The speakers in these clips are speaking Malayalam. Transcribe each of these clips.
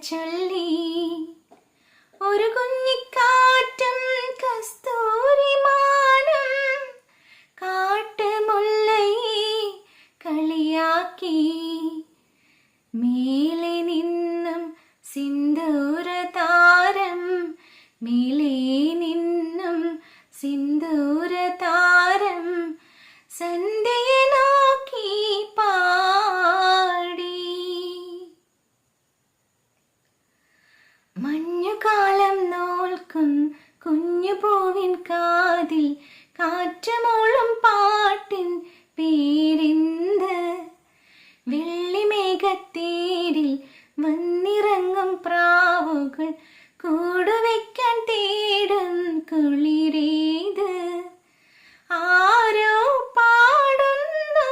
ചൊല്ലി ഒരു കുഞ്ഞിക്കാറ്റും കസ്തൂരിമാനും കാട്ടുമുല്ലയെ കളിയാക്കി. മേലെ നിന്നും സിന്ദൂരതാരം, മേലെ നിന്നും സിന്ദൂരതാരം സന്ധ്യയെ നോക്കി പാടി. മഞ്ഞുകാലം നോൽക്കും കുഞ്ഞുപൂവിൻ കാതിൽ കാറ്റുമൂളും പാട്ടിൻ പേരെന്ത്? വെള്ളിമേഘത്തേരിൽ വന്നിറങ്ങും പ്രാവുകൾ കൂടുവയ്ക്കാൻ തേടും കുളിരേത്? ആരോ പാടുന്നു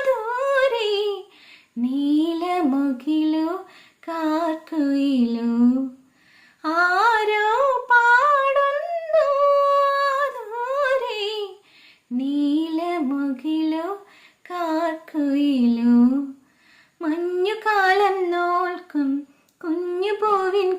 ദൂരെ, നീലമുകിലോ കാർക്കുയിലോ. ആരോ പാടുന്നു ദൂരെ, നീലമുകിലോ കാർക്കുയിലോ. മഞ്ഞുകാലം നോൽക്കും കുഞ്ഞുപൂവിൻ